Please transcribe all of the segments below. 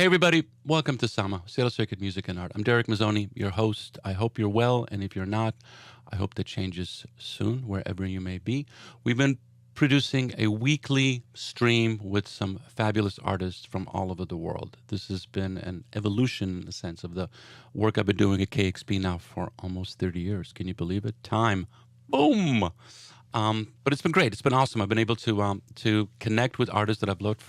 Hey everybody, welcome to Sama, Seattle Circuit Music and Art. I'm Derek Mazzoni, your host. I hope you're well, and if you're not, I hope that changes soon, wherever you may be. We've been producing a weekly stream with some fabulous artists from all over the world. This has been an evolution in the sense of the work I've been doing at KXP now for almost 30 years. Can you believe it? Time. Boom! But it's been great. It's been awesome. I've been able to connect with artists that I've loved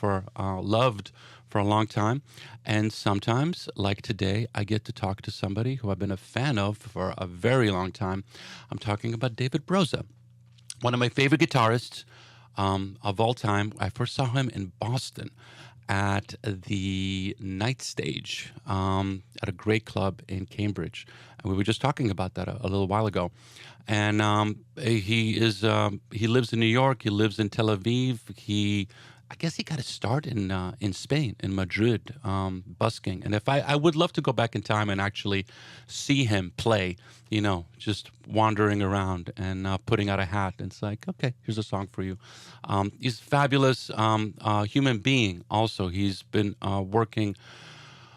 for a long time. And sometimes, like today, I get to talk to somebody who I've been a fan of for a very long time. I'm talking about David Broza, one of my favorite guitarists of all time. I first saw him in Boston at the Night Stage at a great club in Cambridge. And we were just talking about that a little while ago. And he lives in New York. He lives in Tel Aviv. I guess he got his start in Spain, in Madrid, busking. And I would love to go back in time and actually see him play, just wandering around and putting out a hat. And it's like, okay, here's a song for you. He's a fabulous human being also. He's been working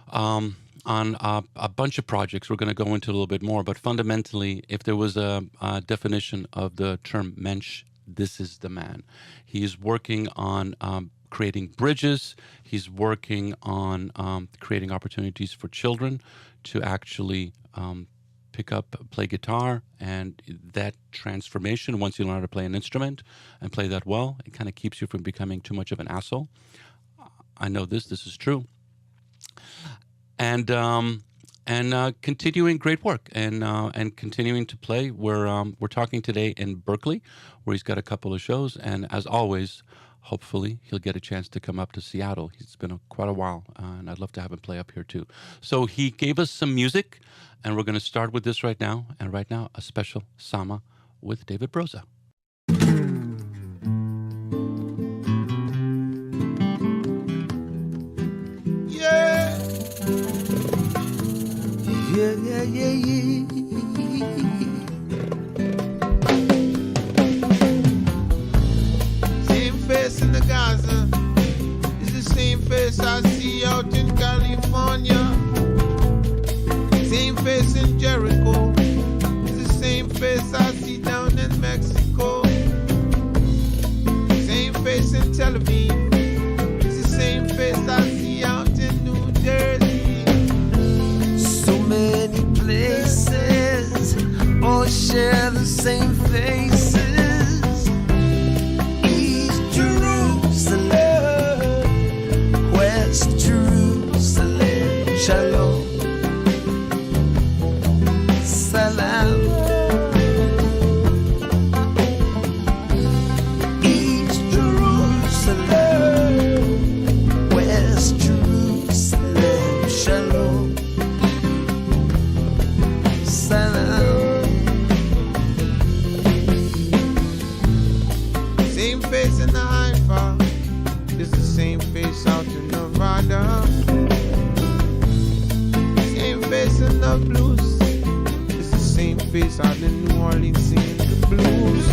on a bunch of projects. We're going to go into a little bit more. But fundamentally, if there was a definition of the term mensch, this is the man. He's working on creating bridges. He's working on creating opportunities for children to actually pick up, play guitar, and that transformation, once you learn how to play an instrument and play that well, it kind of keeps you from becoming too much of an asshole. I know this is true. And continuing great work and continuing to play. We're talking today in Berkeley, where he's got a couple of shows, and as always, hopefully he'll get a chance to come up to Seattle. He's been quite a while, and I'd love to have him play up here too. So he gave us some music, and we're going to start with this right now. And right now, a special Sama with David Broza. Yeah. Yeah, yeah, yeah, yeah. Same face in the Gaza is the same face I see out in California. Same face in Jericho is the same face I see down in Mexico. Same face in Tel Aviv is the same face I see out in New Jersey. Many places all share the same faces. East Jerusalem, West Jerusalem, Shalom, Salam. East Jerusalem, West Jerusalem, Shalom. Same face in the Haifa is the same face out in Nevada. Same face in the blues is the same face out in New Orleans singing the blues.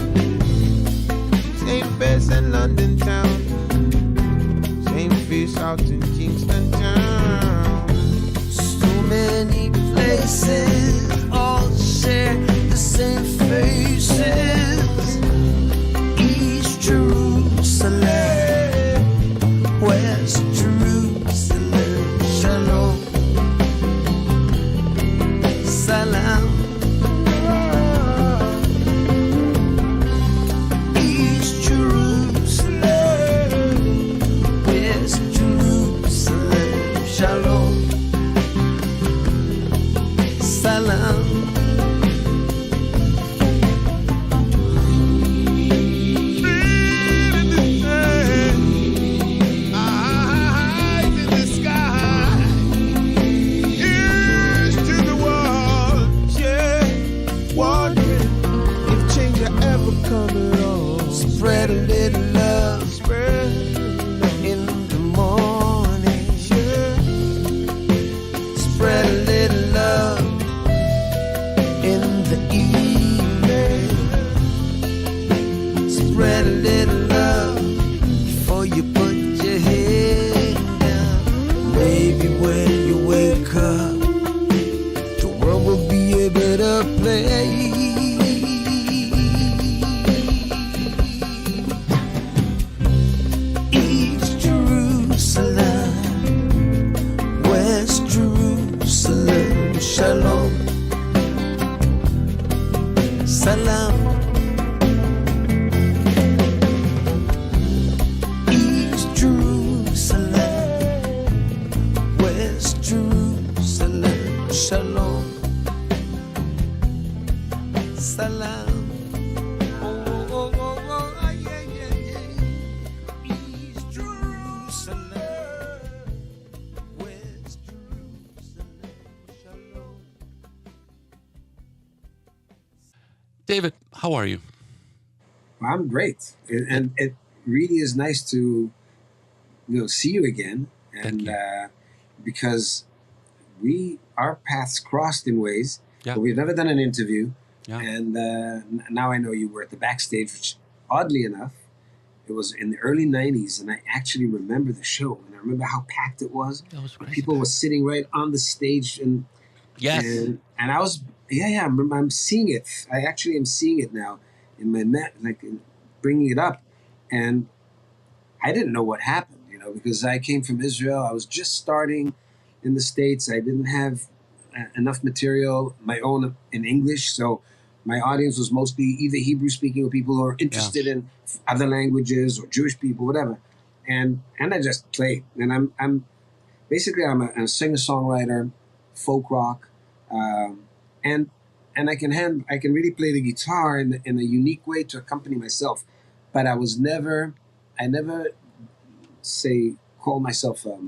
Same face in London town, same face out in Kingston town. So many places all share the same faces. East Jerusalem, West Jerusalem, Shalom, Salam. East Jerusalem, West Jerusalem, Shalom, Salam. Spread a little love, spread in the morning. Yeah. Spread a little love in the evening. Spread a little love before you put your head down. Maybe Salam. East Jerusalem, West Jerusalem, Shalom, Salam. David, how are you? I'm great, and it really is nice to see you again, and because our paths crossed in ways, but we've never done an interview, and now I know you were at the backstage, which oddly enough, it was in the early '90s, and I actually remember the show, and I remember how packed it was. That was crazy. People were sitting right on the stage, and I was. Yeah, I'm seeing it. I actually am seeing it now in my bringing it up, and I didn't know what happened, because I came from Israel. I was just starting in the States. I didn't have enough material, my own in English, so my audience was mostly either Hebrew-speaking or people who are interested in other languages or Jewish people, whatever. And I just played, and I'm basically a singer-songwriter, folk rock. And I can really play the guitar in a unique way to accompany myself, but I never call myself a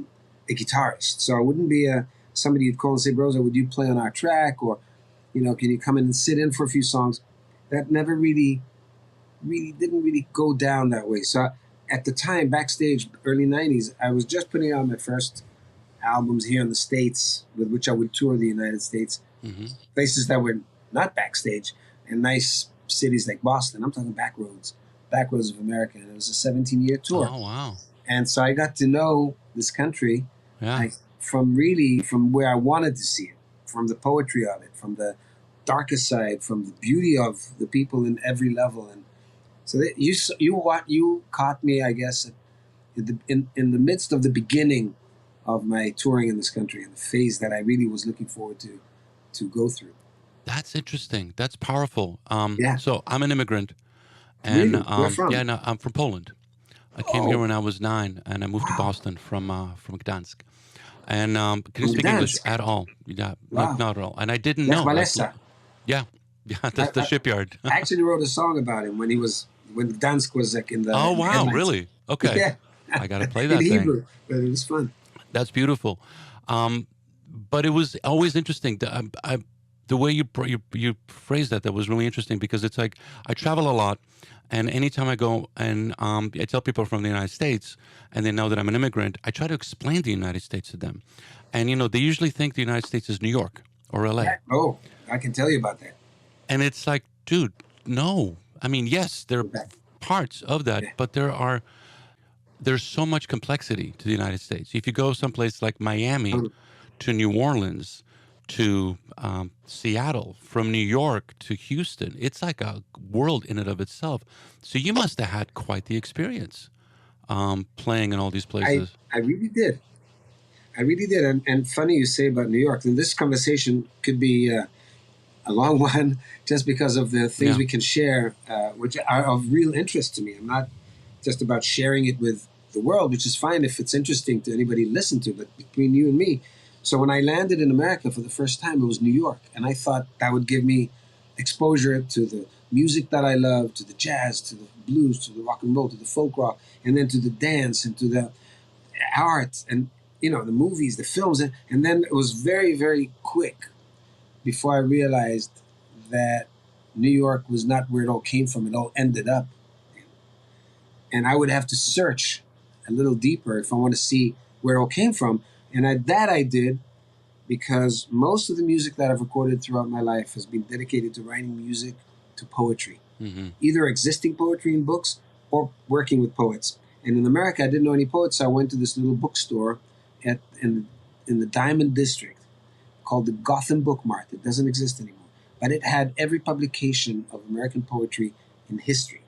guitarist. So I wouldn't be somebody you'd call and say, Broza, would you play on our track, or can you come in and sit in for a few songs? That never really didn't really go down that way. So at the time, backstage, early '90s, I was just putting out my first albums here in the States, with which I would tour the United States. Mm-hmm. Places that were not backstage, in nice cities like Boston. I'm talking back roads of America. And it was a 17-year tour. Oh, wow. And so I got to know this country from where I wanted to see it, from the poetry of it, from the darker side, from the beauty of the people in every level. And so that you caught me, I guess, in the midst of the beginning of my touring in this country, and the phase that I really was looking forward to go through. That's interesting. That's powerful. Yeah. So I'm an immigrant, and really? Where from? Yeah, no, I'm from Poland. I came here when I was 9, and I moved to Boston from Gdansk. And couldn't speak English at all. Yeah, not at all. And I didn't know. Yeah, that's the shipyard. I actually wrote a song about him when Gdansk was like in the. Oh wow! headlines. Really? Okay. Yeah. I got to play that in thing. Hebrew, but it was fun. That's beautiful. But it was always interesting. The way you phrased that was really interesting, because it's like I travel a lot, and anytime I go and I tell people from the United States, and they know that I'm an immigrant, I try to explain the United States to them, and they usually think the United States is New York or LA. Oh, I can tell you about that. And it's like, dude, no. I mean, yes, there are parts of that, but there's so much complexity to the United States. If you go someplace like Miami to New Orleans to Seattle, from New York to Houston, it's like a world in and of itself. So you must have had quite the experience playing in all these places. I really did. And funny you say about New York. And this conversation could be a long one, just because of the things we can share, which are of real interest to me. I'm not just about sharing it with the world, which is fine if it's interesting to anybody to listen to, but between you and me. So when I landed in America for the first time, it was New York. And I thought that would give me exposure to the music that I love, to the jazz, to the blues, to the rock and roll, to the folk rock, and then to the dance and to the art and, the movies, the films. And then it was very, very quick before I realized that New York was not where it all came from. It all ended up. And I would have to search a little deeper if I want to see where it all came from. And I did, because most of the music that I've recorded throughout my life has been dedicated to writing music to poetry, either existing poetry in books or working with poets. And in America, I didn't know any poets, so I went to this little bookstore in the Diamond District called the Gotham Book Mart. It doesn't exist anymore, but it had every publication of American poetry in history.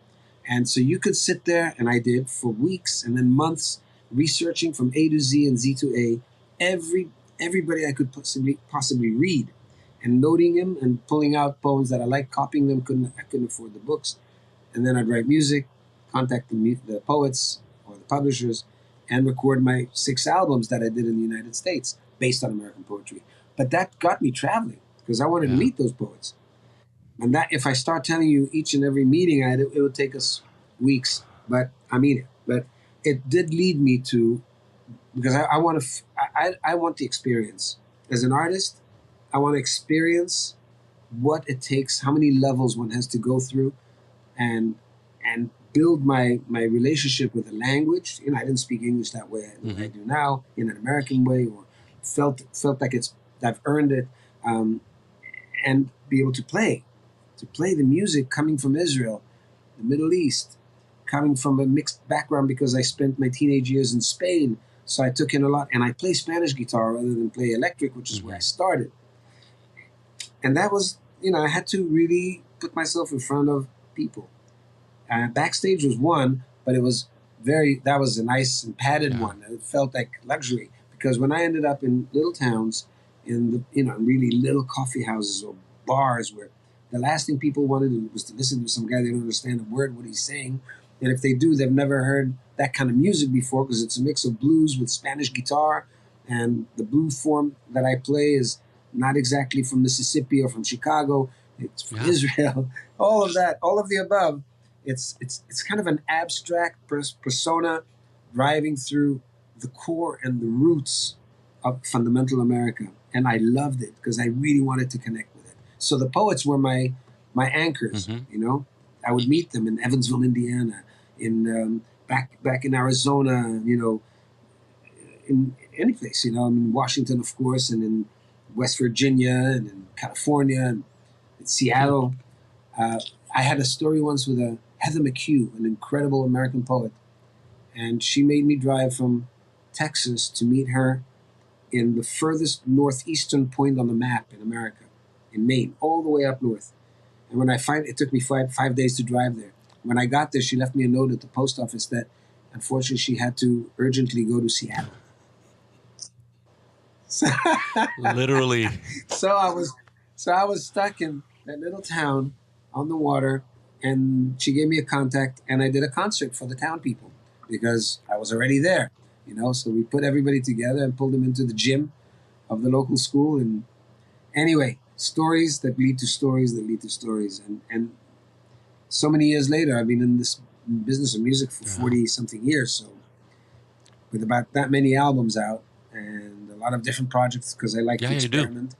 And so you could sit there, and I did, for weeks and then months, researching from A to Z and Z to A, everybody I could possibly read. and noting them and pulling out poems that I like, copying them. I couldn't afford the books. And then I'd write music, contact the poets or the publishers, and record my 6 albums that I did in the United States based on American poetry. But that got me traveling because I wanted to meet those poets. And that, if I start telling you each and every meeting I had, it would take us weeks. But I mean it. But it did lead me to, because I want to, I want the experience. As an artist, I want to experience what it takes, how many levels one has to go through, and build my relationship with the language. I didn't speak English that way like I do now, in an American way, or felt like I've earned it, and be able to play the music coming from Israel, the Middle East, coming from a mixed background because I spent my teenage years in Spain. So I took in a lot, and I play Spanish guitar rather than play electric, which is where I started. And that was, I had to really put myself in front of people. Backstage was one, but that was a nice and padded one. It felt like luxury, because when I ended up in little towns, in really little coffee houses or bars, where the last thing people wanted was to listen to some guy they don't understand a word what he's saying, and if they do, they've never heard that kind of music before, because it's a mix of blues with Spanish guitar, and the blues form that I play is not exactly from Mississippi or from Chicago. It's from Israel. All of that, all of the above. It's kind of an abstract persona driving through the core and the roots of fundamental America. And I loved it because I really wanted to connect with it. So the poets were my anchors, I would meet them in Evansville, Indiana, in back in Arizona, in any place, in Washington, of course, and in West Virginia, and in California, and in Seattle. I had a story once with Heather McHugh, an incredible American poet, and she made me drive from Texas to meet her in the furthest northeastern point on the map in America, in Maine, all the way up north. And when it took me five days to drive there. When I got there, she left me a note at the post office that, unfortunately, she had to urgently go to Seattle. Literally. So I was stuck in that little town on the water, and she gave me a contact, and I did a concert for the town people because I was already there, So we put everybody together and pulled them into the gym of the local school. And anyway, stories that lead to stories that lead to stories. And so many years later, I've been in this business of music for 40-something years. So with about that many albums out and a lot of different projects, because I like to experiment.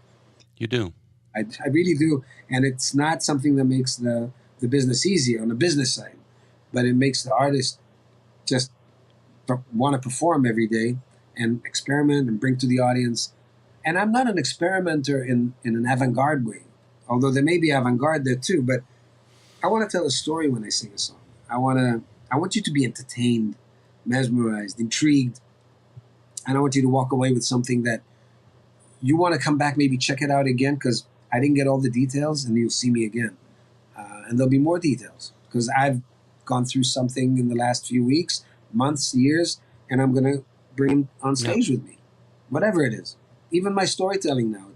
You do. I really do. And it's not something that makes the business easy on the business side, but it makes the artist just want to perform every day and experiment and bring to the audience. And I'm not an experimenter in an avant-garde way, although there may be avant-garde there too, but I want to tell a story when I sing a song. I want you to be entertained, mesmerized, intrigued, and I want you to walk away with something that you want to come back, maybe check it out again, because I didn't get all the details, and you'll see me again. And there'll be more details, because I've gone through something in the last few weeks, months, years, and I'm going to bring them on stage with me, whatever it is. Even my storytelling now,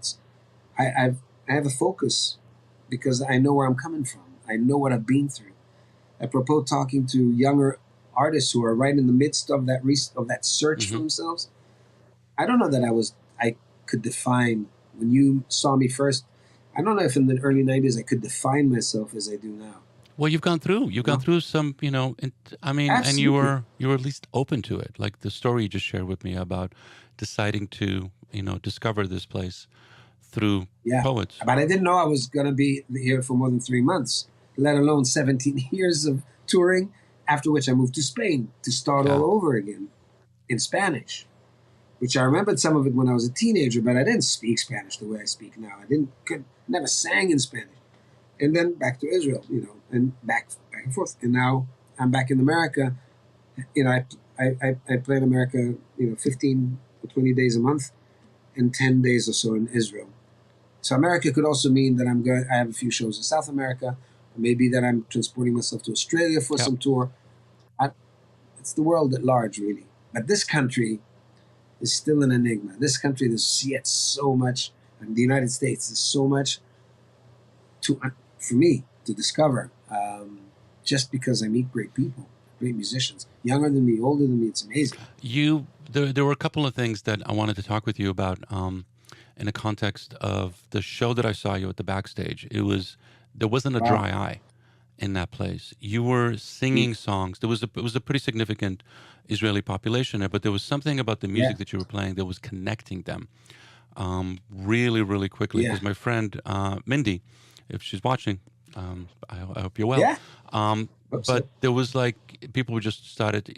I have a focus because I know where I'm coming from. I know what I've been through. Apropos talking to younger artists who are right in the midst of that search for themselves, I don't know that I could define, when you saw me first, I don't know if in the early 90s I could define myself as I do now. Well, you've gone through some, Absolutely. and you were at least open to it. Like the story you just shared with me about deciding to, discover this place through poets. But I didn't know I was going to be here for more than 3 months, let alone 17 years of touring, after which I moved to Spain to start all over again in Spanish, which I remembered some of it when I was a teenager, but I didn't speak Spanish the way I speak now. Never sang in Spanish. And then back to Israel, and back and forth. And now I'm back in America. I play in America, 15 or 20 days a month, and 10 days or so in Israel. So America could also mean that I have a few shows in South America, or maybe that I'm transporting myself to Australia for some tour. It's the world at large, really. But this country is still an enigma. This country, there's yet so much In the United States, there's so much for me to discover, just because I meet great people, great musicians, younger than me, older than me. It's amazing. There were a couple of things that I wanted to talk with you about in the context of the show that I saw you at the backstage. There wasn't a dry eye in that place. You were singing songs. It was a pretty significant Israeli population there, but there was something about the music that you were playing that was connecting them really, really quickly. Because my friend Mindy, if she's watching, I hope you're well. Yeah. But there was like, people just started,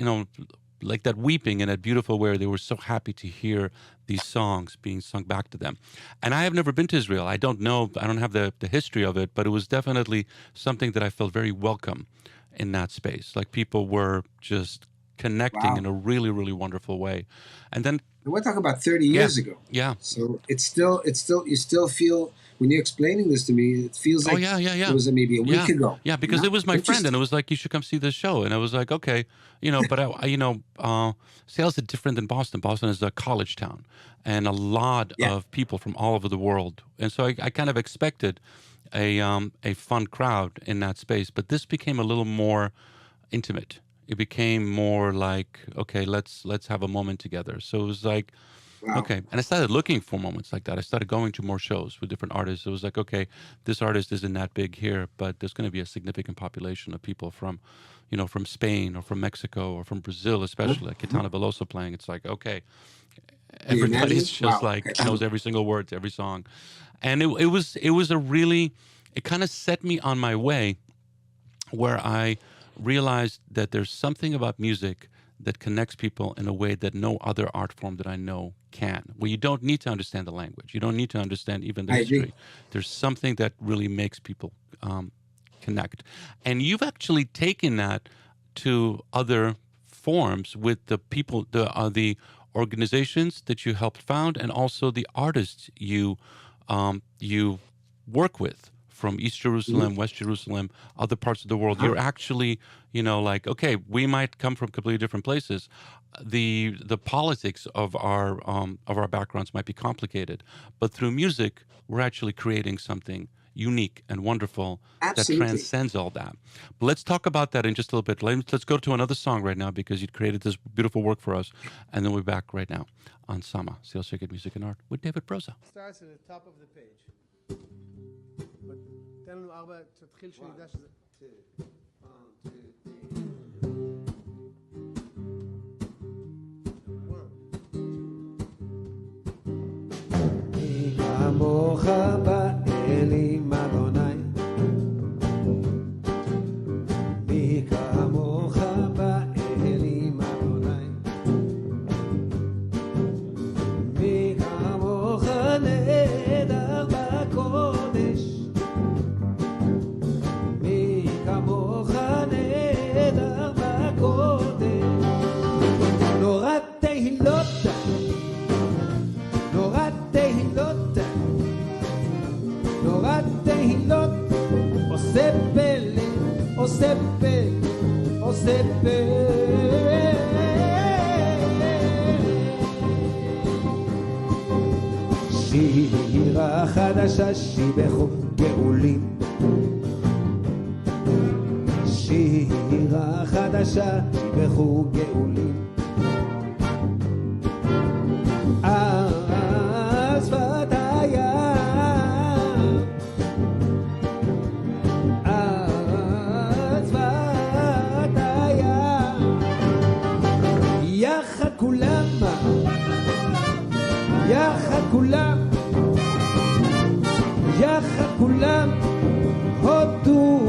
like that weeping in that beautiful way. They were so happy to hear these songs being sung back to them. And I have never been to Israel. I don't know, I don't have the history of it, but it was definitely something that I felt very welcome in that space. Like people were just connecting in a really, really wonderful way. And then we're talking about 30 years ago. Yeah. So it's still, you still feel, when you're explaining this to me, it feels like it was maybe a week ago. Yeah, because it was my friend, and it was like, you should come see this show. And I was like, okay, but Seattle's different than Boston. Boston is a college town, and a lot of people from all over the world. And so I kind of expected a fun crowd in that space, but this became a little more intimate. It became more like, okay, let's have a moment together. So it was like, okay. And I started looking for moments like that. I started going to more shows with different artists. It was like, okay, this artist isn't that big here, but there's going to be a significant population of people from Spain or from Mexico or from Brazil, especially, like Kitana Veloso playing. It's like, okay, everybody's just knows every single word to every song. And it kind of set me on my way, where I realized that there's something about music that connects people in a way that no other art form that I know can. Where you don't need to understand the language. You don't need to understand even the history. Agree. There's something that really makes people connect. And you've actually taken that to other forms with the people, the organizations that you helped found, and also the artists you work with from East Jerusalem, West Jerusalem, other parts of the world. You're actually, like, okay, we might come from completely different places. The politics of our backgrounds might be complicated, but through music, we're actually creating something unique and wonderful that transcends all that. But let's talk about that in just a little bit. Let's go to another song right now, because you created this beautiful work for us, and then we're back right now on Sama, Seattle Sacred Music and Art with David Broza. Starts at the top of the page. תן לנו 4, תתחיל שנדע שזה... 1, 2, 3. מי כמוך באלים אדוני, מי כמוך באלים אדוני, מי כמוך נהדר בקודש, מי כמוך נהדר בקודש. נורא תהילות, נורא תהילות, נורא תהילות, עושה פלא, עושה פלא, עושה פלא. שירה חדשה שיבחו גאולים, שירה חדשה שיבחו גאולים. אז שפת הים, אז שפת הים, יחד כולם, יחד כולם, יחד כולם הודו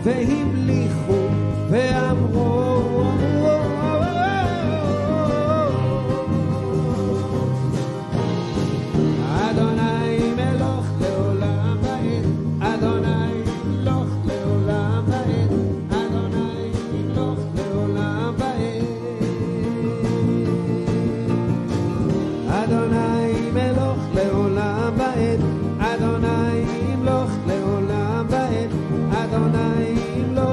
והמליכו ואמרו אדוני מלוך לעולם ועד, אדוני מלוך לעולם ועד, אדוני מלוך לעולם ועד, אדוני מלוך לעולם ועד, אדוני מלוך לעולם ועד, אדוני מלוך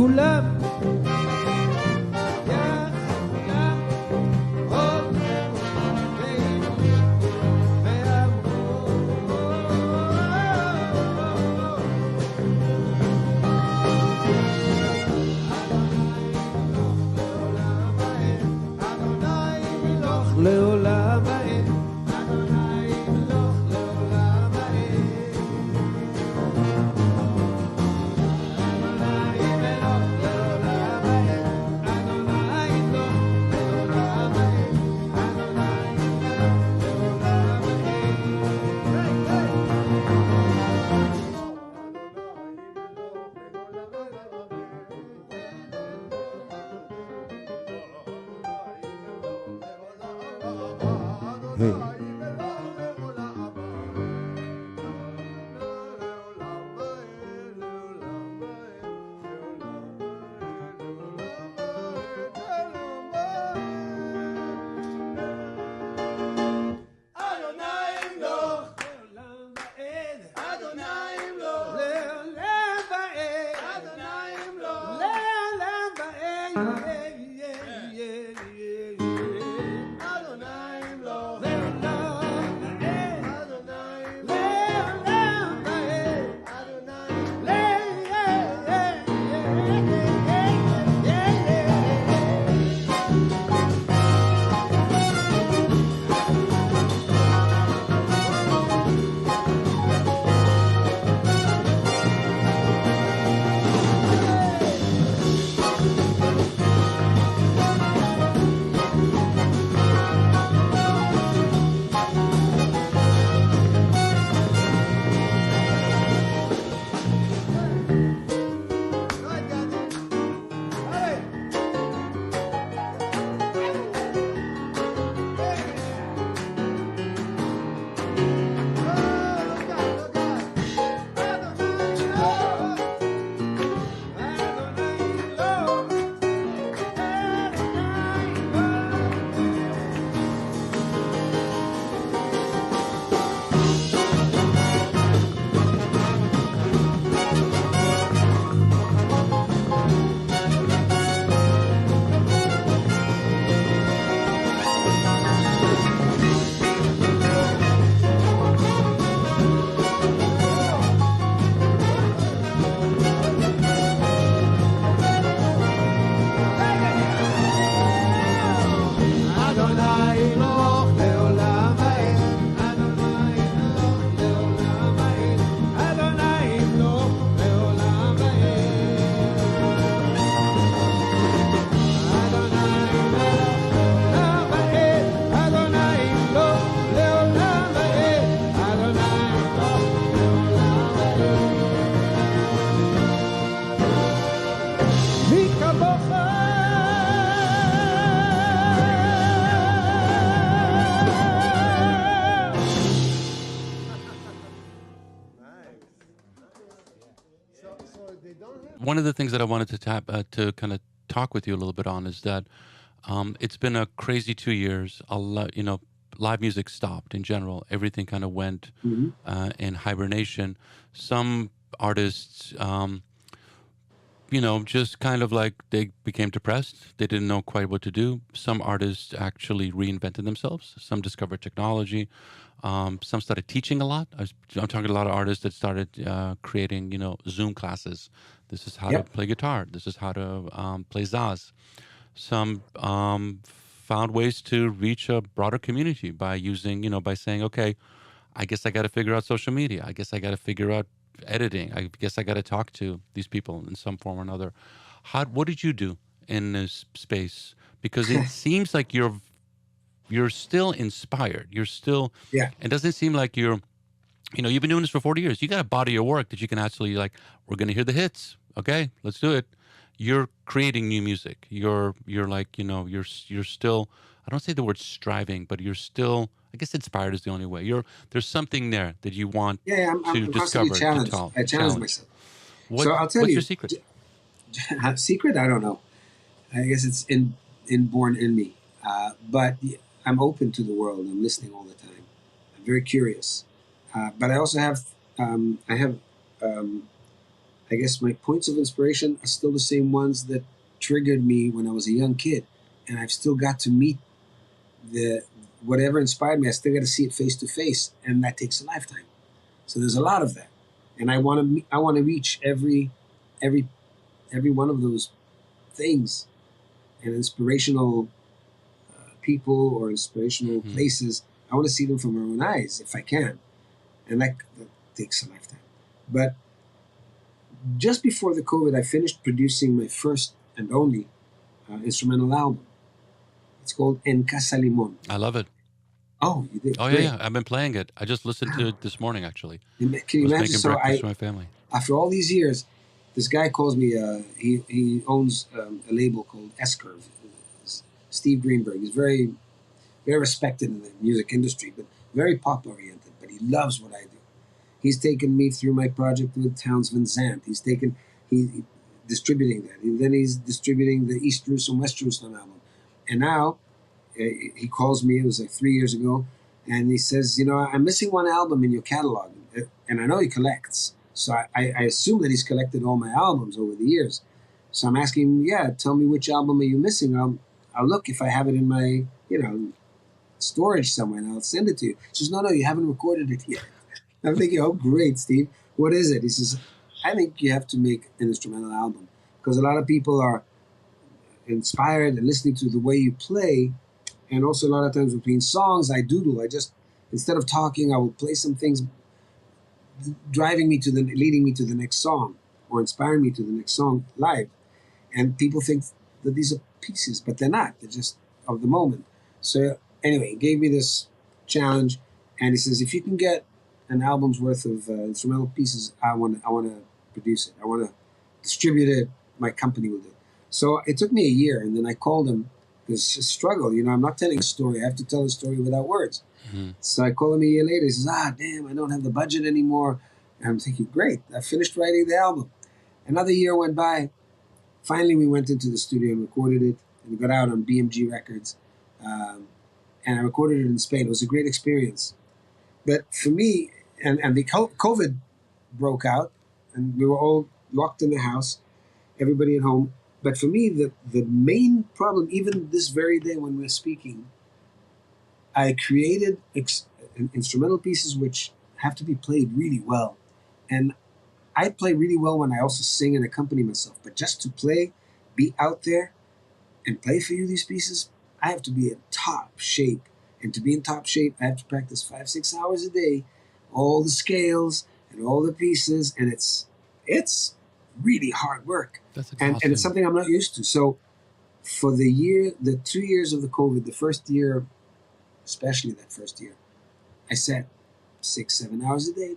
כולם לעולם האין, אדוני ימלוך לעולם האין. אדוני ימלוך לעולם האין, אדוני ימלוך לעולם האין, אדוני ימלוך לעולם Hey. One of the things that I wanted to kind of talk with you a little bit on is that it's been a crazy 2 years. A lot, live music stopped in general. Everything kind of went in hibernation. Some artists, just kind of like they became depressed. They didn't know quite what to do. Some artists actually reinvented themselves. Some discovered technology. Some started teaching a lot. I'm talking to a lot of artists that started creating, Zoom classes. This is how to play guitar. This is how to play Zaz. Some found ways to reach a broader community by using, by saying, okay, I guess I got to figure out social media. I guess I got to figure out editing. I guess I got to talk to these people in some form or another. What did you do in this space? Because it seems like you're still inspired. You're still, it doesn't seem like you've been doing this for 40 years. You got a body of work that you can actually we're going to hear the hits. Okay, let's do it. You're creating new music. You're like, you're still, I don't say the word striving, but you're still, I guess inspired is the only way. There's something there that you want I'm discover. challenged. I challenge myself. So I'll tell what's you. Your secret? Secret? I don't know. I guess it's inborn in me. But I'm open to the world. I'm listening all the time. I'm very curious. But I also have I guess my points of inspiration are still the same ones that triggered me when I was a young kid, and I've still got to meet the whatever inspired me. I still got to see it face to face, and that takes a lifetime. So there's a lot of that, and I want to reach every one of those things, and inspirational people or inspirational places. I want to see them from my own eyes if I can, and that takes a lifetime. But just before the COVID, I finished producing my first and only instrumental album. It's called En Casa Limon. I love it. Oh, you did? Oh, Great. yeah. I've been playing it. I just listened to it this morning, actually. Can I you was imagine? making So breakfast for my family. after all these years, this guy calls me. He owns a label called S-Curve. Steve Greenberg. He's very respected in the music industry, but very pop oriented. But he loves what I do. He's taken me through my project with Townsend Zant. He distributing that. And then he's distributing the East Jerusalem, West Jerusalem album. And now he calls me, it was like 3 years ago, and he says, I'm missing one album in your catalog. And I know he collects. So I assume that he's collected all my albums over the years. So I'm asking him, tell me which album are you missing? I'll look if I have it in my, storage somewhere, and I'll send it to you. He says, no, you haven't recorded it yet. I'm thinking, oh, great, Steve. What is it? He says, I think you have to make an instrumental album because a lot of people are inspired and listening to the way you play. And also a lot of times between songs, I doodle. I just, instead of talking, I will play some things leading me to the next song or inspiring me to the next song live. And people think that these are pieces, but they're not. They're just of the moment. So anyway, he gave me this challenge, and he says, if you can get an album's worth of instrumental pieces, I want to produce it. I want to distribute it. My company will do it. So it took me a year, and then I called him. It's a struggle. I'm not telling a story. I have to tell a story without words. Mm-hmm. So I called him a year later. He says, damn, I don't have the budget anymore. And I'm thinking, great. I finished writing the album. Another year went by. Finally, we went into the studio and recorded it, and it got out on BMG Records. And I recorded it in Spain. It was a great experience. But for me, and the COVID broke out, and we were all locked in the house, everybody at home. But for me, the main problem, even this very day when we're speaking, I created instrumental pieces which have to be played really well. And I play really well when I also sing and accompany myself. But just to play, be out there, and play for you these pieces, I have to be in top shape. And to be in top shape, I have to practice 5-6 hours a day, all the scales and all the pieces, and it's really hard work. That's and it's something I'm not used to. So for the 2 years of the COVID, the first year, especially that first year, I sat 6-7 hours a day.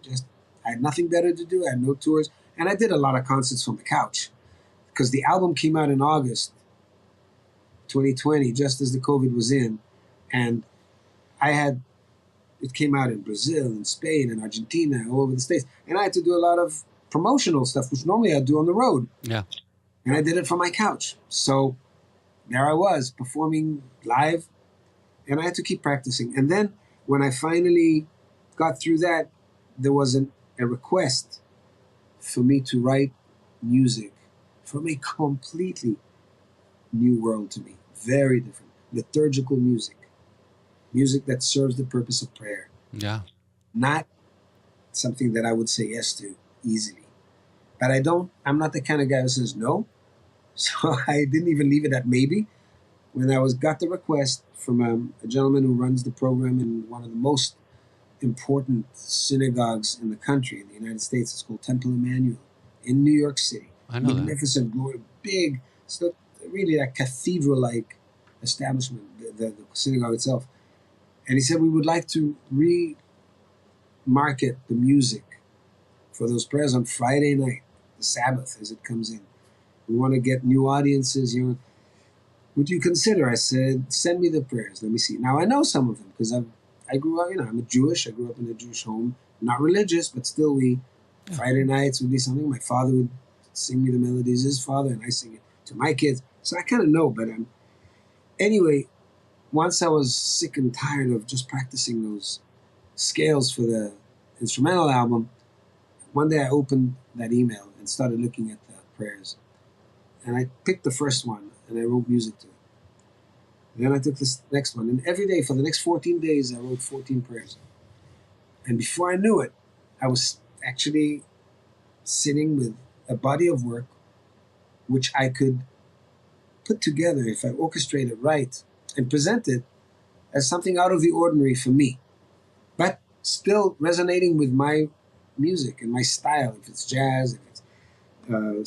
I had nothing better to do. I had no tours, and I did a lot of concerts from the couch because the album came out in August 2020, just as the COVID was in, and it came out in Brazil and Spain and Argentina, all over the States, and I had to do a lot of promotional stuff, which normally I'd do on the road. Yeah. And I did it from my couch. So there I was performing live, and I had to keep practicing. And then when I finally got through that, there was a request for me to write music from a completely new world to me. Very different. Liturgical music. Music that serves the purpose of prayer. Yeah. Not something that I would say yes to easily. But I'm not the kind of guy who says no. So I didn't even leave it at maybe. When I got the request from a gentleman who runs the program in one of the most important synagogues in the country, in the United States, it's called Temple Emmanuel in New York City. I know Magnificent, glory, big, so really a cathedral-like establishment, the synagogue itself. And he said, we would like to re-market the music for those prayers on Friday night, the Sabbath, as it comes in. We want to get new audiences. Would you consider? I said, send me the prayers. Let me see. Now, I know some of them because I grew up, I'm a Jewish. I grew up in a Jewish home. Not religious, but still Friday nights would be something. My father would sing me the melodies, his father, and I sing it to my kids. So I kind of know, but anyway, once I was sick and tired of just practicing those scales for the instrumental album, one day I opened that email and started looking at the prayers. And I picked the first one and I wrote music to it. Then I took this next one, and every day for the next 14 days, I wrote 14 prayers. And before I knew it, I was actually sitting with a body of work which I could put together if I orchestrate it right and present it as something out of the ordinary for me, but still resonating with my music and my style. If it's jazz, if it's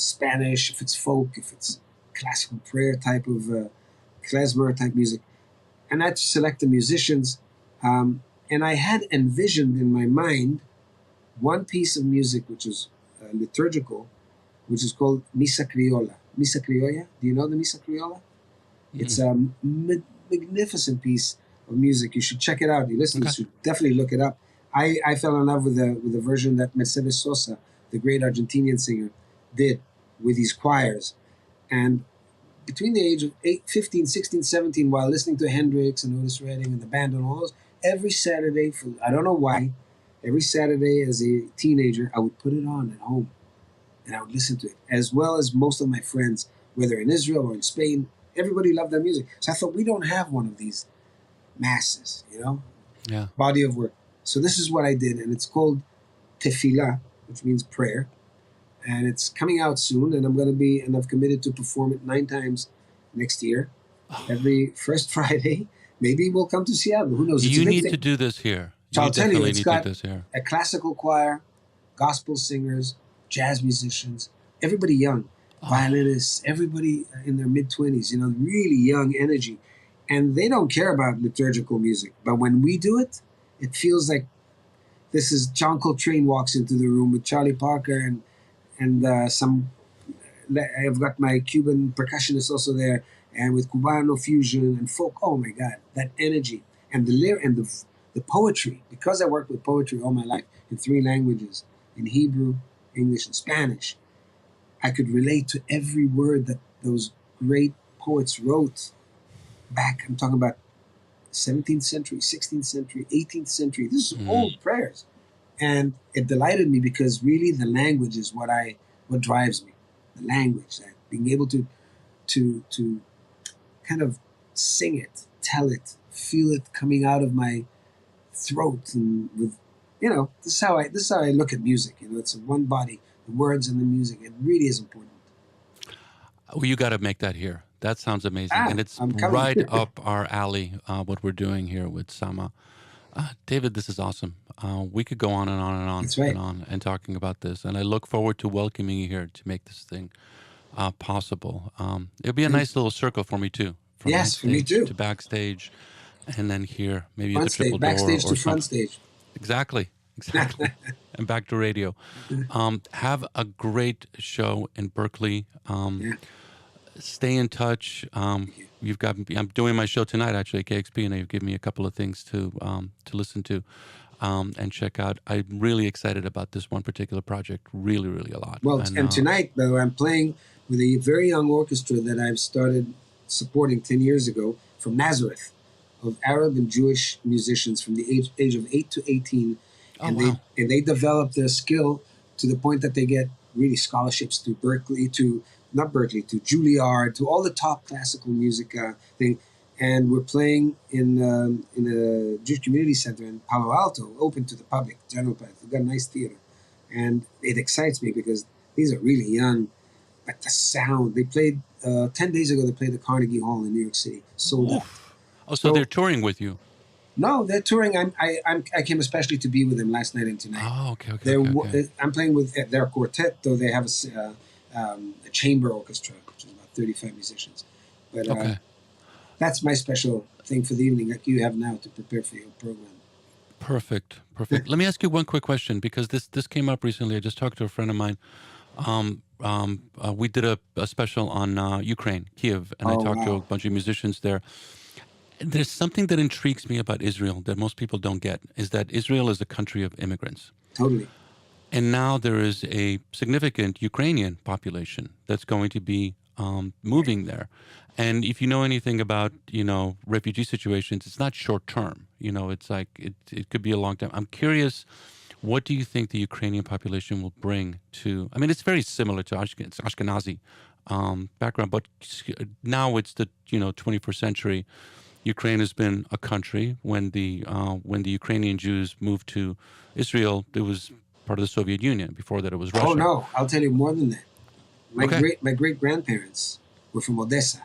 Spanish, if it's folk, if it's classical prayer type of klezmer type music. And I had to select the musicians. And I had envisioned in my mind one piece of music which is liturgical, which is called Misa Criolla. Misa Criolla, do you know the Misa Criolla? Mm-hmm. It's a magnificent piece of music. You should check it out. You listeners should definitely look it up. I fell in love with the version that Mercedes Sosa, the great Argentinian singer, did with these choirs. And between the age of 15, 16, 17, while listening to Hendrix and Otis Redding and the band and all those, every Saturday, I don't know why, every Saturday as a teenager, I would put it on at home and I would listen to it, as well as most of my friends, whether in Israel or in Spain. Everybody loved that music. So I thought, we don't have one of these masses, body of work. So this is what I did, and it's called Tefillah, which means prayer. And it's coming out soon, and I've committed to perform it 9 times next year, every first Friday. Maybe we'll come to Seattle. Who knows? You need to do this here. So I'll tell you, it's got this here. A classical choir, gospel singers, jazz musicians, everybody young, violinists, everybody in their mid-20s, really young energy. And they don't care about liturgical music. But when we do it, it feels like this is John Coltrane walks into the room with Charlie Parker and I've got my Cuban percussionist also there, and with Cubano fusion and folk. Oh my God, that energy and the lyric and the poetry. Because I worked with poetry all my life in 3 languages, in Hebrew, English, and Spanish, I could relate to every word that those great poets wrote back. I'm talking about 17th century, 16th century, 18th century. This is old prayers. And it delighted me because really the language is what drives me. The language, that being able to kind of sing it, tell it, feel it coming out of my throat, and with this is how I look at music. It's one body, the words and the music. It really is important. Well, you got to make that here. That sounds amazing, and it's right up our alley. What we're doing here with Sama. David, this is awesome. We could go on and on and on and on and talking about this. And I look forward to welcoming you here to make this thing possible. It'll be a nice little circle for me too. From for me too. To backstage, and then here, maybe front at the triple stage, door backstage or to front stage. Exactly. And back to radio. Have a great show in Berkeley. Stay in touch. I'm doing my show tonight actually at KXP, and they've given me a couple of things to listen to and check out. I'm really excited about this one particular project, really, really a lot. Well, and tonight, by the way, I'm playing with a very young orchestra that I've started supporting 10 years ago from Nazareth, of Arab and Jewish musicians from the age of 8 to 18. And they develop their skill to the point that they get really scholarships to Berkeley, to Juilliard, to all the top classical music thing. And we're playing in a Jewish community center in Palo Alto, open to the public, general public. We've got a nice theater. And it excites me because these are really young. But the sound, they played, 10 days ago, they played the Carnegie Hall in New York City. Sold out. Oh, so they're touring with you? No, they're touring. I came especially to be with them last night and tonight. Oh, okay. I'm playing with their quartet, though they have a chamber orchestra, which is about 35 musicians. But that's my special thing for the evening, like you have now to prepare for your program. Perfect. Let me ask you one quick question, because this came up recently. I just talked to a friend of mine. We did a special on Ukraine, Kiev, and I talked to a bunch of musicians there. There's something that intrigues me about Israel that most people don't get, is that Israel is a country of immigrants. Totally. And now there is a significant Ukrainian population that's going to be moving there. And if you know anything about, refugee situations, it's not short term. It's like it could be a long time. I'm curious What do you think the Ukrainian population will bring to? I mean, it's very similar to Ashkenazi background, but now it's the 21st century. Ukraine has been a country. When the Ukrainian Jews moved to Israel, it was part of the Soviet Union. Before that, it was Russia. Oh no, I'll tell you more than that. Okay. My great grandparents were from Odessa,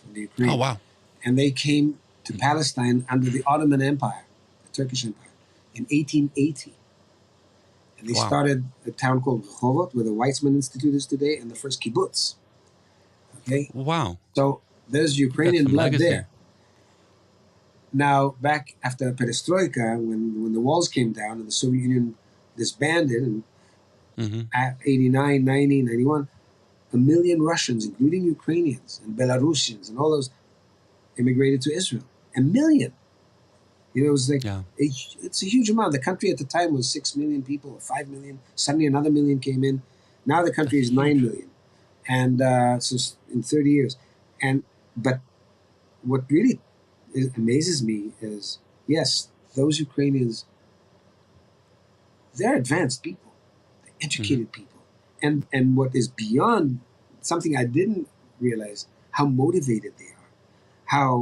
from the Ukraine. Oh wow. And they came to Palestine under the Ottoman Empire, the Turkish Empire, in 1880. And they Wow. started a town called Rehovot, where the Weizmann Institute is today, and the first kibbutz. Okay, Wow. so there's Ukrainian some blood legacy. there. Now, back after Perestroika, when the walls came down and the Soviet Union disbanded, and Hmm. at 89, 90, 91, 1 million Russians, including Ukrainians and Belarusians and all those, immigrated to Israel. 1 million. It was like, Yeah. it's a huge amount. The country at the time was 6 million people, or 5 million. Suddenly another million came in. Now the country is 9 million. And so in 30 years. But what really amazes me is, yes, those Ukrainians, they're advanced people, they're educated people. And what is beyond something I didn't realize, how motivated they are, how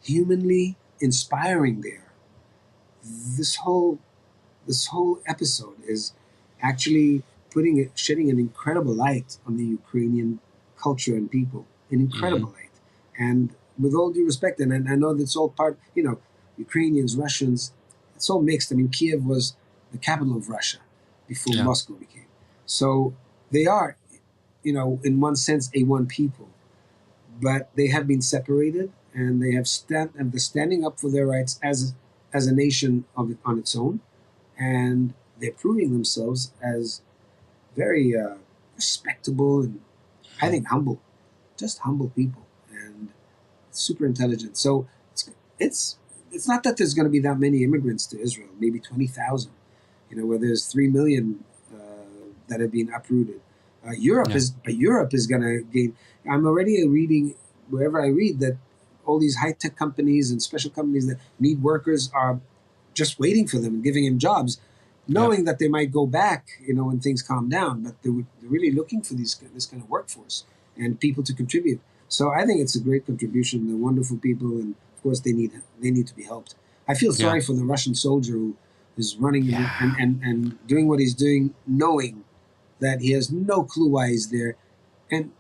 humanly inspiring they are. This whole episode is actually shedding an incredible light on the Ukrainian culture and people, an incredible light. And with all due respect, and I know that's all part, Ukrainians, Russians, it's all mixed. I mean, Kiev was the capital of Russia before Yeah. Moscow became. So they are, in one sense, a one people, but they have been separated, and they have they're standing up for their rights as a nation on its own, and they're proving themselves as very respectable and, I think, humble, just humble people, and super intelligent. So it's not that there's going to be that many immigrants to Israel, maybe 20,000, where there's 3 million that have been uprooted. Europe is going to gain. I'm already reading, wherever I read, that all these high-tech companies and special companies that need workers are just waiting for them and giving them jobs, knowing that they might go back, when things calm down. But they're really looking for this kind of workforce and people to contribute. So I think it's a great contribution. They're wonderful people, and of course they need to be helped. I feel sorry for the Russian soldier who is running and doing what he's doing, knowing that he has no clue why he's there, and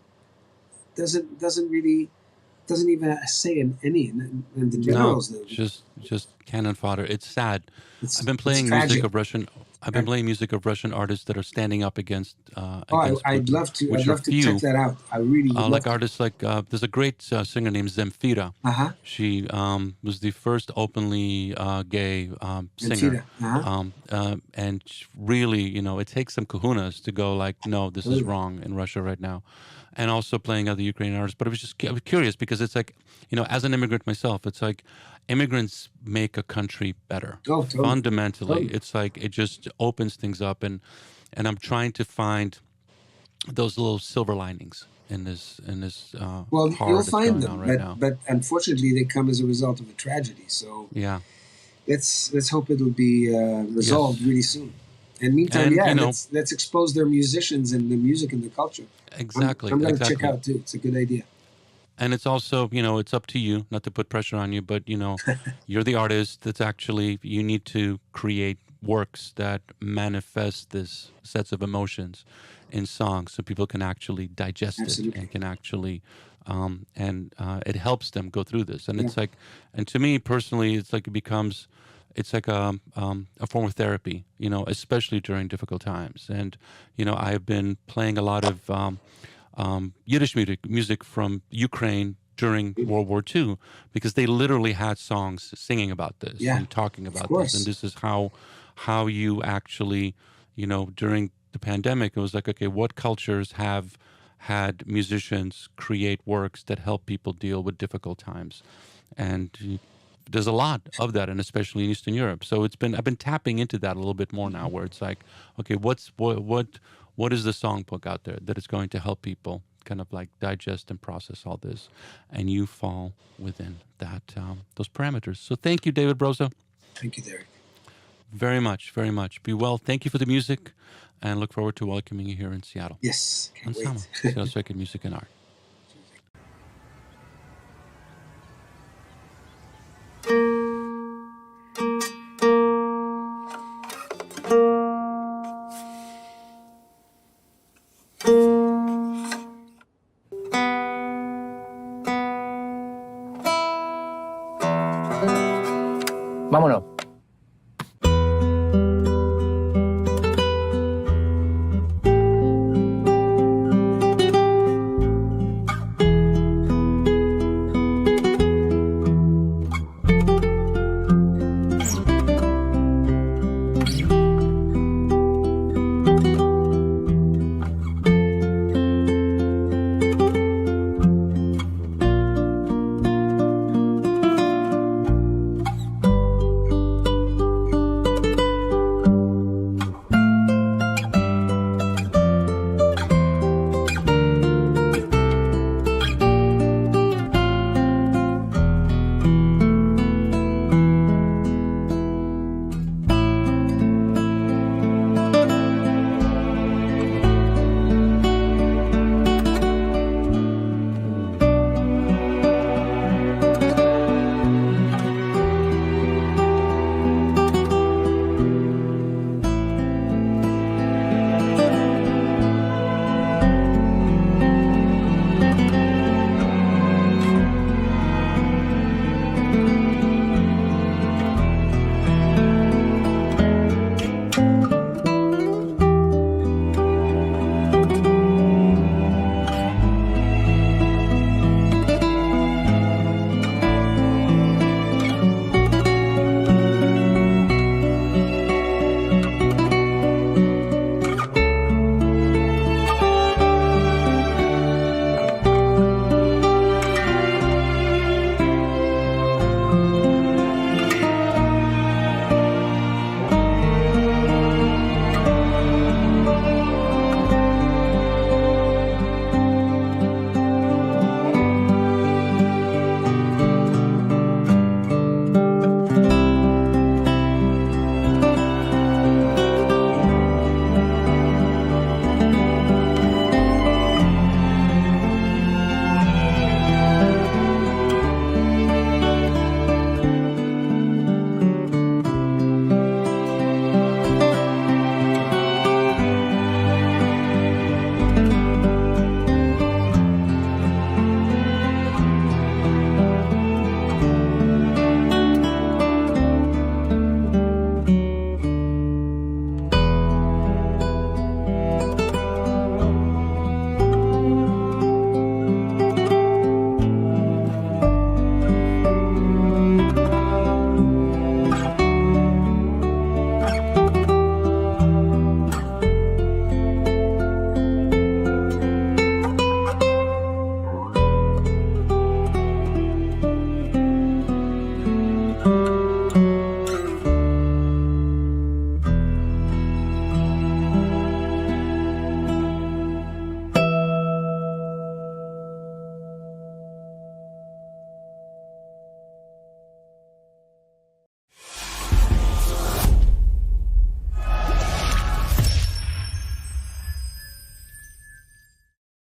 doesn't even have a say in any. And the generals, No, just cannon fodder. It's sad. It's- I've been playing it's music tragic. of Russian. I've been playing music of Russian artists that are standing up against. I'd Putin, love to. which I'd are love to few. check that out. I really would love Like to. artists like there's a great singer named Zemfira. She was the first openly gay singer, and really, it takes some kahunas to go like, no, this is wrong in Russia right now, and also playing other Ukrainian artists. But I was curious because it's like, as an immigrant myself, it's like immigrants make a country better. Oh, totally. Fundamentally, Totally. it's like it just opens things up, and I'm trying to find those little silver linings in this Well, horror you'll that's find going on them, right now. but unfortunately, they come as a result of a tragedy. So Yeah. let's hope it'll be resolved really soon. And meantime, And, let's expose their musicians and the music and the culture. Exactly. I'm going to exactly. check out too. It's a good idea. And it's also, it's up to you, not to put pressure on you, but, you're the artist that's actually, you need to create works that manifest this sets of emotions in songs so people can actually digest Absolutely. it and can actually, it helps them go through this. And it's like, and to me personally, it's like it's like a form of therapy, especially during difficult times. And, I've been playing a lot of Yiddish music from Ukraine during World War II, because they literally had songs singing about this and talking about this. And this is how you actually, during the pandemic, it was like, okay, what cultures have had musicians create works that help people deal with difficult times? And there's a lot of that, and especially in Eastern Europe. So I've been tapping into that a little bit more now, where it's like, okay, what is the songbook out there that is going to help people kind of like digest and process all this, and you fall within that those parameters. So thank you, David Broza. Thank you, Derek. Very much, very much. Be well. Thank you for the music, and look forward to welcoming you here in Seattle. Yes, On can't Sama, wait. Seattle Circuit Music and Art. Vámonos.